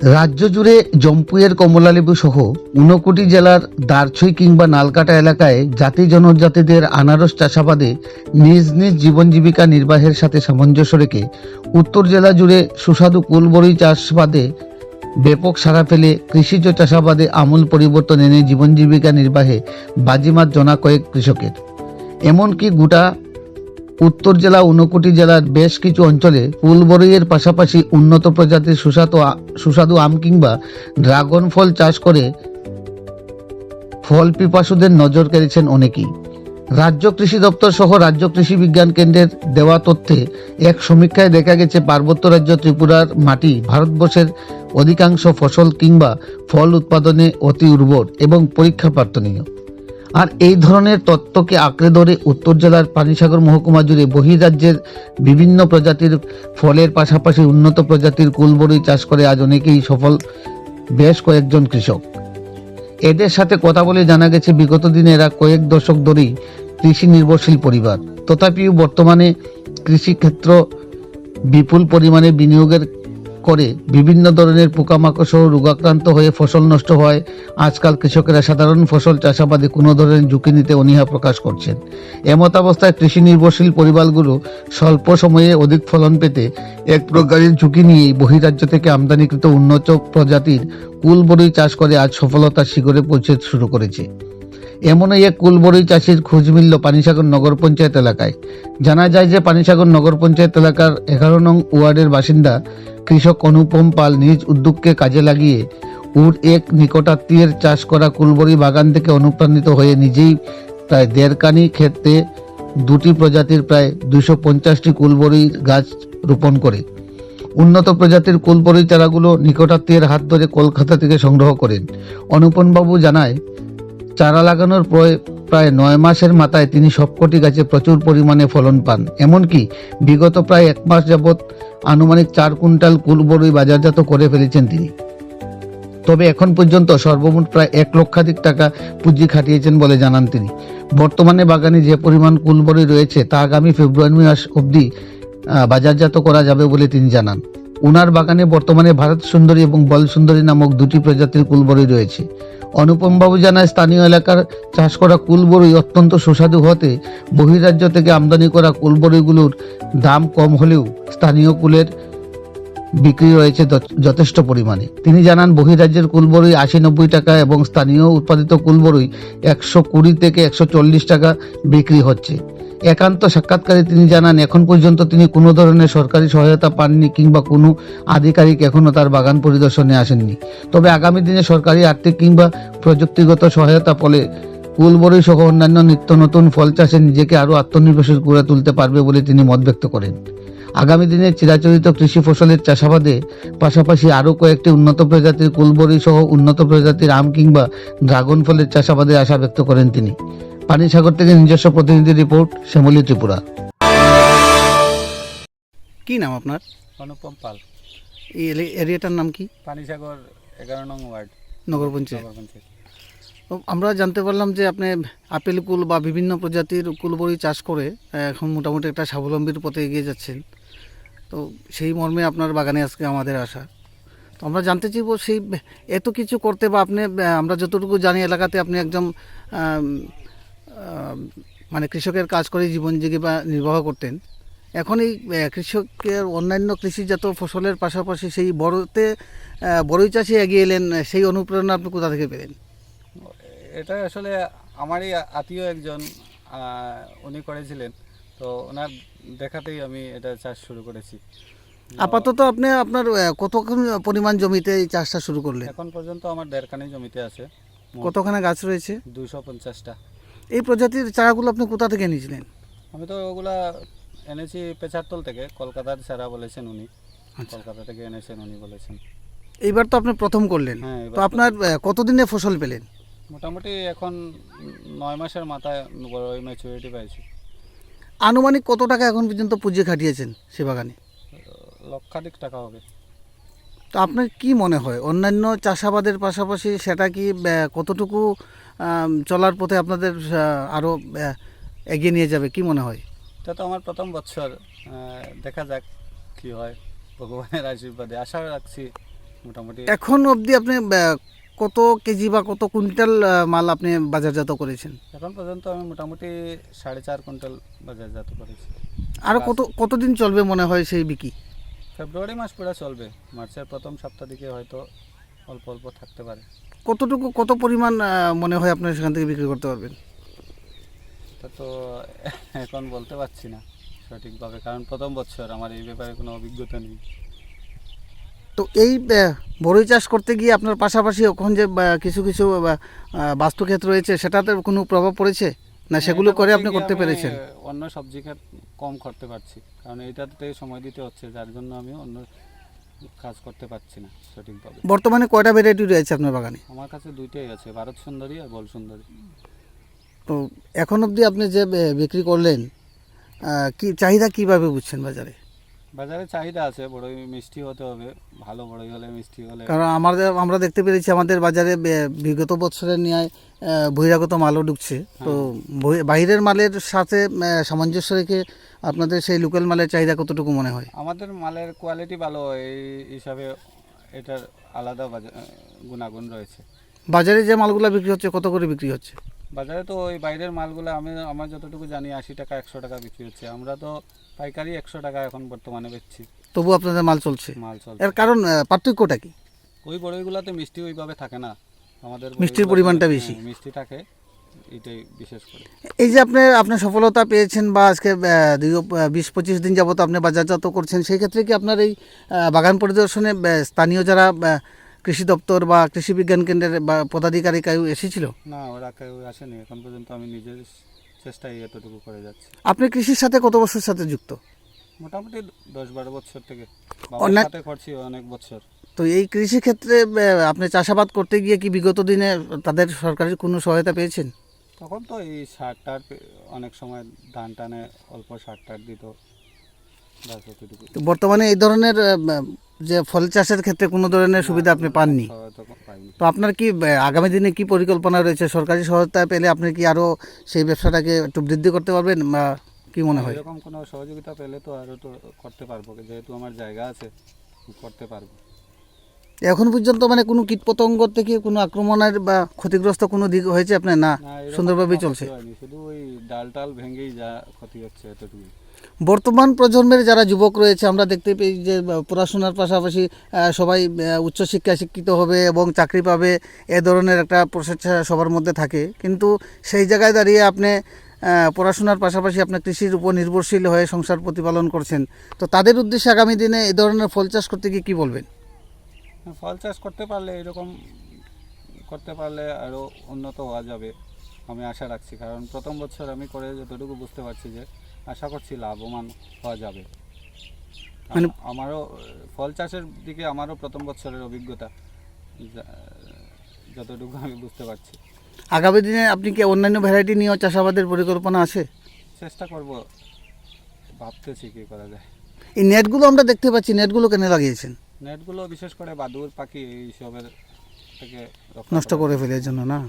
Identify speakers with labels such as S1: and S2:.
S1: রাজ্য জুড়ে জম্পুইয়ের কমলালেবু সহ 59 জেলার দারছই কিংবা নালকাটা এলাকায় জাতি জনজাতিদের আনারস চাষাবাদে নিজ নিজ জীবন জীবিকা নির্বাহের সাথে সামঞ্জস্য রেখে উত্তর জেলা জুড়ে সুস্বাদু কুলবরই চাষবাদে ব্যাপক সাড়া ফেলে কৃষিজ চাষাবাদে আমূল পরিবর্তন এনে জীবন জীবিকা নির্বাহে বাজিমাত জনা কয়েক কৃষকের। এমনকি গোটা উত্তর জেলা 59 জেলার বেশ কিছু অঞ্চলে কুলবরইয়ের পাশাপাশি উন্নত প্রজাতির সুস্বাদু আম কিংবা ড্রাগন ফল চাষ করে ফল পিপাসুদের নজর কেড়েছেন অনেকেই। রাজ্য কৃষি দপ্তর সহ রাজ্য কৃষি বিজ্ঞান কেন্দ্রের দেওয়া তথ্যে এক সমীক্ষায় দেখা গেছে পার্বত্য রাজ্য ত্রিপুরার মাটি ভারতবর্ষের অধিকাংশ ফসল কিংবা ফল উৎপাদনে অতি উর্বর এবং পরীক্ষা প্রার্থনীয়। আর এই ধরনের তত্ত্বকে আঁকড়ে ধরে উত্তর জেলার পানিসাগর মহকুমা জুড়ে বহির্রাজ্যের বিভিন্ন প্রজাতির ফলের পাশাপাশি উন্নত প্রজাতির কুলবরই চাষ করে আজ অনেকেই সফল বেশ কয়েকজন কৃষক। এদের সাথে কথা বলে জানা গেছে বিগত দিনে এরা কয়েক দশক ধরেই কৃষি নির্ভরশীল পরিবার। তথাপিও বর্তমানে কৃষিক্ষেত্র বিপুল পরিমাণে বিনিয়োগের করে বিভিন্ন ধরনের পোকামাকড় সহ রোগাক্রান্ত হয়ে ফসল নষ্ট হয়। আজকাল কৃষকেরা সাধারণ ফসল চাষাবাদে কোনো ধরনের ঝুঁকি নিতে অনীহা প্রকাশ করছেন। এমত অবস্থায় কৃষি নির্ভরশীল পরিবারগুলো স্বল্প সময়ে অধিক ফলন পেতে এক প্রকারের ঝুঁকি নিয়েই বহিরাজ্য থেকে আমদানিকৃত উন্নত প্রজাতির কুলবরই চাষ করে আজ সফলতার শিখরে পৌঁছে শুরু করেছে। এমনই এক কুলবরই চাষির খোঁজ মিলল পানিসাগর নগর পঞ্চায়েত এলাকায়। জানা যায় যে পানিসাগর নগর পঞ্চায়েত এলাকার 11 নং ওয়ার্ডের বাসিন্দা কৃষক অনুপম পাল নিজ উদ্যোগকে কাজে লাগিয়ে ওর এক নিকটাত্মীয়ের চাষ করা কুলবরই বাগান থেকে অনুপ্রাণিত হয়ে নিজেই প্রায় 1.5 কানি ক্ষেতে 2টি প্রজাতির প্রায় 250টি কুলবরই গাছ রোপণ করে। উন্নত প্রজাতির কুলবরই চারাগুলো নিকটাত্মীয়ের হাত ধরে কলকাতা থেকে সংগ্রহ করেন। অনুপমবাবু জানায়, চারা লাগানোর প্রায় 9 মাসের মাথায় তিনি সবকটি গাছে প্রচুর পরিমাণে ফলন পান। এমনকি বিগত প্রায় 1 মাস যাবৎ আনুমানিক 4 কুইন্টাল কুলবরই বাজারজাত করে ফেলেছেন তিনি। তবে এখন পর্যন্ত সর্বমোট প্রায় 1 লক্ষাধিক টাকা পুঁজি খাটিয়েছেন বলে জানান তিনি। বর্তমানে বাগানে যে পরিমাণ কুলবরই রয়েছে তা আগামী ফেব্রুয়ারি মাস অবধি বাজারজাত করা যাবে বলে তিনি জানান। উনার বাগানে বর্তমানে ভারত সুন্দরী এবং বল সুন্দরী নামক 2টি প্রজাতির কুলবরই রয়েছে। অনুপমবাবু জানায়, স্থানীয় এলাকার চাষ করা কুলবরই অত্যন্ত সুস্বাদু হতে বহির্রাজ্য থেকে আমদানি করা কুলবরইগুলোর দাম কম হলেও স্থানীয় কুলের বিক্রি রয়েছে যথেষ্ট পরিমাণে। তিনি জানান, বহির্রাজ্যের কুলবরই 80-90 টাকা এবং স্থানীয় উৎপাদিত কুলবরই 120 থেকে 140 টাকা বিক্রি হচ্ছে। একান্ত সাক্ষাৎকারে তিনি জানান, এখন পর্যন্ত তিনি কোনো ধরনের সরকারি সহায়তা পাননি কিংবা কোনো আধিকারিক এখনও তার বাগান পরিদর্শনে আসেননি। তবে আগামী দিনে সরকারি আর্থিক কিংবা প্রযুক্তিগত সহায়তা ফলে কুলবরই সহ অন্যান্য নিত্য নতুন ফল চাষে নিজেকে আরও আত্মনির্ভরশীল করে তুলতে পারবে বলে তিনি মত ব্যক্ত করেন। আগামী দিনে চিরাচরিত কৃষি ফসলের চাষাবাদে পাশাপাশি আরও কয়েকটি উন্নত প্রজাতির কুলবরই সহ উন্নত প্রজাতির আম কিংবা ড্রাগন ফলের চাষাবাদে আশা ব্যক্ত করেন তিনি। পানিসাগর থেকে নিজস্ব প্রতিনিধি রিপোর্ট, শ্যামলী ত্রিপুরা।
S2: কি নাম আপনার?
S3: অনুপম পাল।
S2: এই এরিয়াটার নাম কি?
S3: পানিসাগর 11 নং ওয়ার্ড,
S2: নগর পঞ্চায়েত।
S3: নগর পঞ্চায়েত।
S2: আমরা জানতে পারলাম যে আপনি আপেল কুল বা বিভিন্ন প্রজাতির কুলবরই চাষ করে এখন মোটামুটি একটা স্বাবলম্বীর পথে এগিয়ে যাচ্ছেন। তো সেই মর্মে আপনার বাগানে আজকে আমাদের আসা। তো আমরা জানতে চাইব সেই এত কিছু করতে বা আপনি, আমরা যতটুকু জানি এলাকাতে আপনি একজন মানে কৃষকের কাজ করে জীবন জীবিকা নির্বাহ করতেন। এখন এই কৃষকের অন্যান্য কৃষিজাত ফসলের পাশাপাশি সেই বড়ই চাষে এগিয়ে এলেন, সেই অনুপ্রেরণা আপনি কোথা থেকে পেলেন?
S3: এটা আসলে আমারই আত্মীয় একজন উনি করেছিলেন, তো ওনার দেখাতেই আমি এটা চাষ শুরু করেছি।
S2: আপাতত আপনি আপনার কত পরিমাণ জমিতে এই চাষটা শুরু করলেন?
S3: এখন পর্যন্ত আমার 1.5 কানি জমিতে আছে।
S2: কতখানি গাছ রয়েছে?
S3: 250টা।
S2: এই প্রজাতির চারাগুলো আপনি কোথা থেকে নিয়েছিলেন?
S3: আমি তো ওগুলা এনেছি পেচারতল থেকে, কলকাতার চারা বলেছেন উনি। কলকাতা থেকে এনেছেন উনি বলেছেন।
S2: এইবার তো আপনি প্রথম করলেন, তো আপনার কতদিনে ফসল পেলেন?
S3: মোটামুটি এখন 9 মাসের মাথায় বড়ই ম্যাচুরিটি পাইছি।
S2: আনুমানিক কত টাকা এখন পর্যন্ত পুঁজি খাটিয়েছেন সে বাগানে?
S3: লক্ষাধিক টাকা হবে।
S2: তো আপনার কি মনে হয় অন্যান্য চাষাবাদের পাশাপাশি সেটা কি কতটুকু চলার পথে আপনাদের আরও এগিয়ে নিয়ে যাবে, কি মনে হয়?
S3: এটা তো আমার প্রথম বছর, দেখা যাক কি হয়। ভগবানের আশীর্বাদে আশা রাখছি মোটামুটি
S2: এখন অবধি আপনি কত কেজি বা কত কুইন্টাল মাল আপনি বাজারজাত করেছেন?
S3: এখন পর্যন্ত আমি মোটামুটি 4.5 কুইন্টাল বাজারজাত করেছি।
S2: আর কতদিন চলবে মনে হয় সেই বিক্রি?
S3: ফেব্রুয়ারি মাস পুরো চলবে, মার্চের প্রথম সপ্তাহ দিকে হয়তো অল্প অল্প থাকতে পারে।
S2: কত পরিমাণ মনে হয় আপনার সেখান থেকে বিক্রি করতে পারবেন?
S3: এটা তো এখন বলতে পারছি না সঠিকভাবে, কারণ প্রথম বছর আমার এই ব্যাপারে কোনো অভিজ্ঞতা নেই।
S2: তো এই বড়ই চাষ করতে গিয়ে আপনার পাশাপাশি ওখানে যে কিছু কিছু বাস্তুক্ষেত রয়েছে, সেটাতে কোনো প্রভাব পড়েছে না? সেগুলো
S3: এটা
S2: করে আপনি
S3: গিয়ে
S2: করতে
S3: আমি
S2: পেরেছেন?
S3: অন্য সবজি ক্ষেত কম করতে পারছি, কারণ এইটাতে সময় দিতে হচ্ছে, যার জন্য আমি অন্য কাজ করতে পারছি না সঠিকভাবে।
S2: বর্তমানে কয়টা ভ্যারাইটি রয়েছে আপনার বাগানে?
S3: আমার কাছে দুইটাই আছে, ভারত সুন্দরী আর বল সুন্দরী।
S2: তো এখন অবধি আপনি যে বিক্রি করলেন, কি চাহিদা কিভাবে বুঝছেন বাজারে?
S3: বাজারে চাহিদা আছে, বড়ই মিষ্টি হতে হবে, ভালো বড়ই হলে মিষ্টি হলে।
S2: কারণ আমরা দেখতে পেরেছি আমাদের বাজারে বিগত বছরের ন্যায় বহিরাগত মালও ঢুকছে। তো বাইরের মালের সাথে সামঞ্জস্য রেখে আপনাদের সেই লোকাল মালের চাহিদা কতটুকু মনে হয়?
S3: আমাদের মালের কোয়ালিটি ভালো, এই হিসাবে এটার আলাদা গুণাগুণ রয়েছে।
S2: বাজারে যে মালগুলো বিক্রি হচ্ছে কত করে বিক্রি হচ্ছে?
S3: বাজারে তো ওই বাইরের মালগুলো আমার যতটুকু জানি 80 টাকা 100 টাকা বিক্রি হচ্ছে, আমরা তো পাইকারি 100 টাকা এখন বর্তমানে বেচছি।
S2: তবু আপনাদের মাল চলছে?
S3: মাল চলছে।
S2: এর কারণ পার্থক্যটা কি?
S3: ওই বড়ইগুলোতে মিষ্টি ওইভাবে থাকে না, আমাদের
S2: মিষ্টির
S3: বড়ইগুলোতে,
S2: পরিমাণটা বেশি।
S3: মিষ্টি থাকে, এটাই বিশেষ করে।
S2: এই যে আপনি সফলতা পেয়েছেন বা আজকে দীর্ঘ 20-25 দিন যাবত আপনি বাজারজাত করছেন, সেই ক্ষেত্রে কি আপনার এই বাগান পরিদর্শনে স্থানীয় যারা কৃষি দপ্তর বা কৃষি বিজ্ঞান কেন্দ্রের বা পদাধিকারী কেউ এসেছিল?
S3: না, ওরা কেউ আসেনি এখন পর্যন্ত, আমি নিজের চেষ্টায় এতটুকু করে যাচ্ছি।
S2: আপনি কৃষির সাথে কত বছর সাথে যুক্ত?
S3: মোটামুটি 10-12 বছর থেকে,
S2: অনেক-
S3: বাবার সাথে করছি অনেক বছর।
S2: তো এই কৃষি ক্ষেত্রে আপনি চাষাবাদ করতে গিয়ে কি বিগত দিনে তাদের সরকারি কোনো সহায়তা পেয়েছেন?
S3: তখন তো এই সার টার অনেক সময় ধান টানে অল্প সার টার দিত, ব্যাস অতটুকু।
S2: তো বর্তমানে এই ধরনের যে ফল চাষের ক্ষেত্রে কোনো ধরনের সুবিধা আপনি পাননি?
S3: সহায়তা পাইনি।
S2: তো আপনার কি আগামী দিনে কি পরিকল্পনা রয়েছে? সরকারি সহায়তা পেলে আপনি কি আরও সেই ব্যবসাটাকে একটু বৃদ্ধি করতে পারবেন বা কি মনে হয়?
S3: এরকম কোনো সহযোগিতা পেলে তো আরও তো করতে পারবো, যেহেতু আমার জায়গা আছে করতে পারবো।
S2: এখন পর্যন্ত মানে কোনো কীটপতঙ্গ থেকে কোনো আক্রমণের বা ক্ষতিগ্রস্ত কোনো দিক হয়েছে আপনার? না,
S3: না, এরকম
S2: সুন্দরভাবেই
S3: কোনো
S2: চলছে।
S3: ক্ষতি হয়নি, শুধু ওই ডাল টাল ভেঙেই যা ক্ষতি হচ্ছে এতটুকু।
S2: বর্তমান প্রজন্মের যারা যুবক রয়েছে, আমরা দেখতে পাই যে পড়াশোনার পাশাপাশি সবাই উচ্চশিক্ষায় শিক্ষিত হবে এবং চাকরি পাবে, এ ধরনের একটা প্রচেষ্টা সবার মধ্যে থাকে। কিন্তু সেই জায়গায় দাঁড়িয়ে আপনি পড়াশোনার পাশাপাশি আপনার কৃষির উপর নির্ভরশীল হয়ে সংসার প্রতিপালন করছেন। তো তাদের উদ্দেশ্যে আগামী দিনে এই ধরনের ফল চাষ করতে গিয়ে কী বলবেন?
S3: ফল চাষ করতে পারলে, এরকম করতে পারলে আরও উন্নত হওয়া যাবে আমি আশা রাখছি, কারণ প্রথম বছর আমি করে যতটুকু বুঝতে পারছি যে আশা করছি লাভবান হওয়া যাবে।
S2: মানে
S3: আমারও ফল চাষের দিকে আমারও প্রথম বছরের অভিজ্ঞতা, যতটুকু আমি বুঝতে পারছি।
S2: আগামী দিনে আপনি কি অন্যান্য ভ্যারাইটি নিয়েও চাষাবাদের পরিকল্পনা আছে?
S3: চেষ্টা করব, ভাবতেছি কী করা যায়।
S2: এই নেটগুলো আমরা দেখতে পাচ্ছি, নেটগুলো কেন লাগিয়েছেন?
S3: নেটগুলো বিশেষ করে বাদুড় পাখি এইসবের থেকে
S2: নষ্ট করে ফেলার জন্য না?